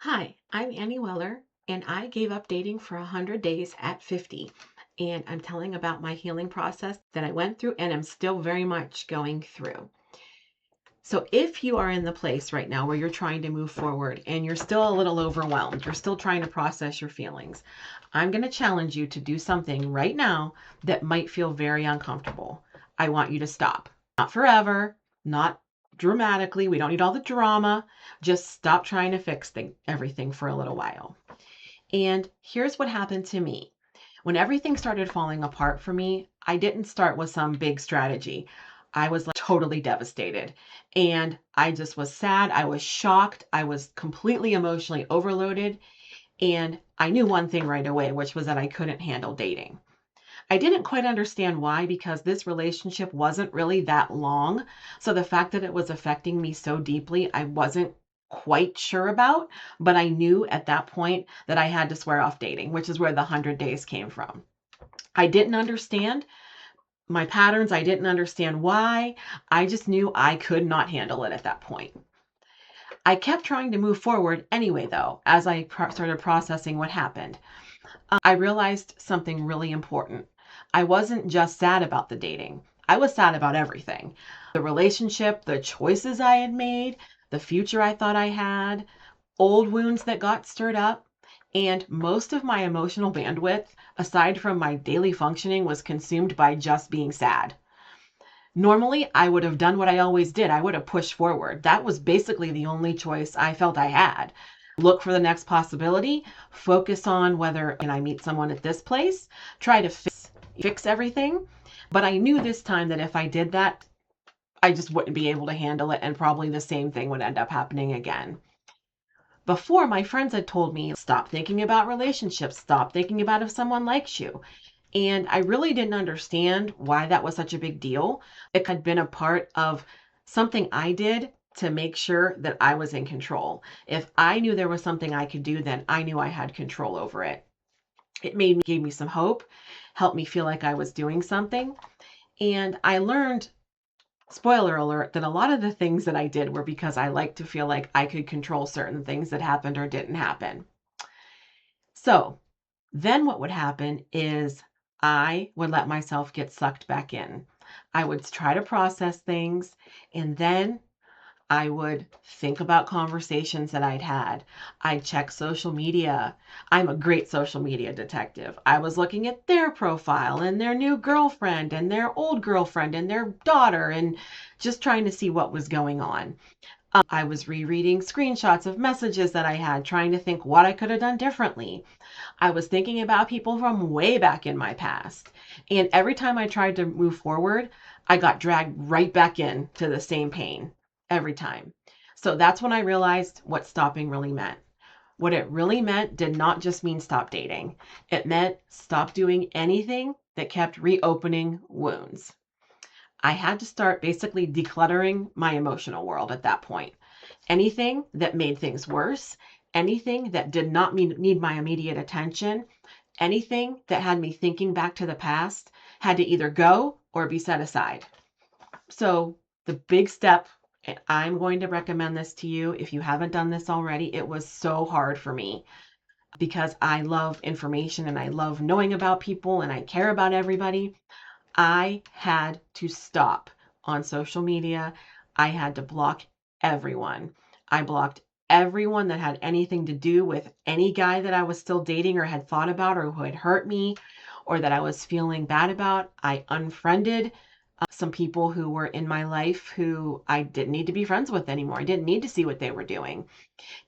Hi, I'm Annie Weller, and I gave up dating for 100 days at 50. And I'm telling about my healing process that I went through and I'm still very much going through. So, if you are in the place right now where you're trying to move forward and you're still a little overwhelmed, you're still trying to process your feelings, I'm going to challenge you to do something right now that might feel very uncomfortable. I want you to stop. Not forever, not dramatically. We don't need all the drama. Just stop trying to fix everything for a little while. And here's what happened to me. When everything started falling apart for me, I didn't start with some big strategy. I was like totally devastated. And I just was sad. I was shocked. I was completely emotionally overloaded. And I knew one thing right away, which was that I couldn't handle dating. I didn't quite understand why because this relationship wasn't really that long. So the fact that it was affecting me so deeply, I wasn't quite sure about, but I knew at that point that I had to swear off dating, which is where the 100 days came from. I didn't understand my patterns. I didn't understand why. I just knew I could not handle it at that point. I kept trying to move forward anyway, though, as I started processing what happened. I realized something really important. I wasn't just sad about the dating. I was sad about everything. The relationship, the choices I had made, the future I thought I had, old wounds that got stirred up, and most of my emotional bandwidth, aside from my daily functioning, was consumed by just being sad. Normally, I would have done what I always did. I would have pushed forward. That was basically the only choice I felt I had. Look for the next possibility, focus on whether can I meet someone at this place, try to fix everything. But I knew this time that if I did that, I just wouldn't be able to handle it and probably the same thing would end up happening again. Before, my friends had told me, stop thinking about relationships, stop thinking about if someone likes you. And I really didn't understand why that was such a big deal. It had been a part of something I did to make sure that I was in control. If I knew there was something I could do, then I knew I had control over it. It gave me some hope, helped me feel like I was doing something. And I learned, spoiler alert, that a lot of the things that I did were because I liked to feel like I could control certain things that happened or didn't happen. So then what would happen is I would let myself get sucked back in. I would try to process things and then I would think about conversations that I'd had. I'd check social media. I'm a great social media detective. I was looking at their profile and their new girlfriend and their old girlfriend and their daughter and just trying to see what was going on. I was rereading screenshots of messages that I had, trying to think what I could have done differently. I was thinking about people from way back in my past. And every time I tried to move forward, I got dragged right back into the same pain every time. So that's when I realized what stopping really meant. What it really meant did not just mean stop dating. It meant stop doing anything that kept reopening wounds. I had to start basically decluttering my emotional world at that point. Anything that made things worse, anything that did not need my immediate attention, anything that had me thinking back to the past had to either go or be set aside. So, the big step, and I'm going to recommend this to you if you haven't done this already. It was so hard for me because I love information and I love knowing about people and I care about everybody. I had to stop on social media. I had to block everyone. I blocked everyone that had anything to do with any guy that I was still dating or had thought about or who had hurt me or that I was feeling bad about. I unfriended some people who were in my life who I didn't need to be friends with anymore. I didn't need to see what they were doing.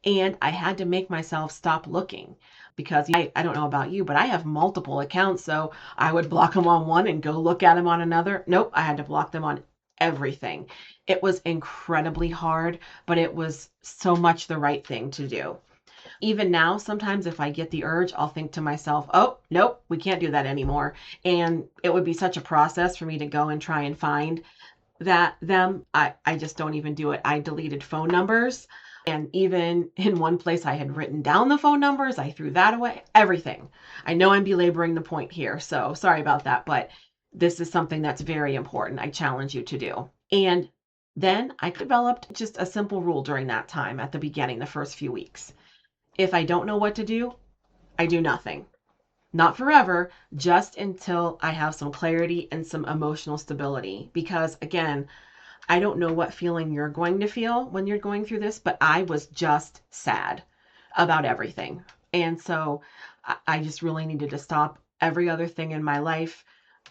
And I had to make myself stop looking because I don't know about you, but I have multiple accounts. So I would block them on one and go look at them on another. Nope, I had to block them on everything. It was incredibly hard, but it was so much the right thing to do. Even now, sometimes if I get the urge, I'll think to myself, oh, nope, we can't do that anymore. And it would be such a process for me to go and try and find I just don't even do it. I deleted phone numbers. And even in one place I had written down the phone numbers, I threw that away, everything. I know I'm belaboring the point here, so sorry about that, but this is something that's very important. I challenge you to do. And then I developed just a simple rule during that time at the beginning, the first few weeks. If I don't know what to do, I do nothing. Not forever, just until I have some clarity and some emotional stability. Because again, I don't know what feeling you're going to feel when you're going through this, but I was just sad about everything. And so I just really needed to stop every other thing in my life,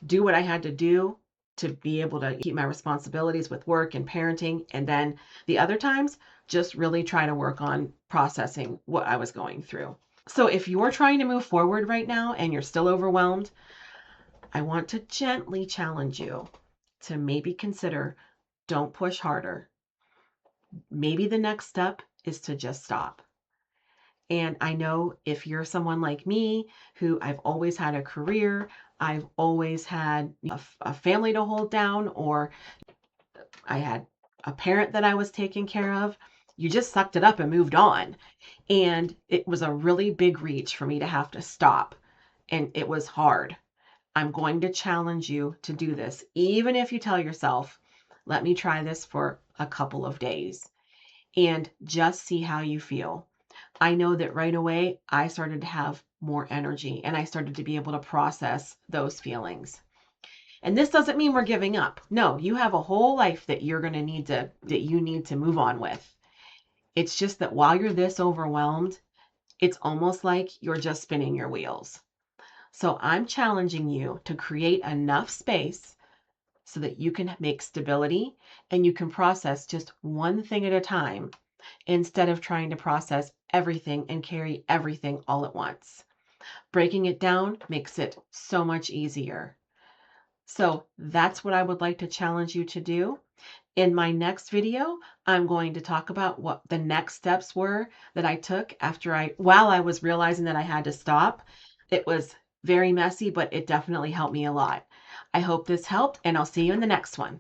do what I had to do to be able to keep my responsibilities with work and parenting. And then the other times, just really try to work on processing what I was going through. So if you're trying to move forward right now and you're still overwhelmed, I want to gently challenge you to maybe consider, don't push harder. Maybe the next step is to just stop. And I know if you're someone like me, who I've always had a career, I've always had a family to hold down, or I had a parent that I was taking care of, you just sucked it up and moved on. And it was a really big reach for me to have to stop. And it was hard. I'm going to challenge you to do this, even if you tell yourself, let me try this for a couple of days and just see how you feel. I know that right away I started to have more energy and I started to be able to process those feelings. And this doesn't mean we're giving up. No, you have a whole life that you need to move on with. It's just that while you're this overwhelmed, it's almost like you're just spinning your wheels. So I'm challenging you to create enough space so that you can make stability and you can process just one thing at a time instead of trying to process everything and carry everything all at once. Breaking it down makes it so much easier. So that's what I would like to challenge you to do. In my next video, I'm going to talk about what the next steps were that I took while I was realizing that I had to stop. It was very messy, but it definitely helped me a lot. I hope this helped, and I'll see you in the next one.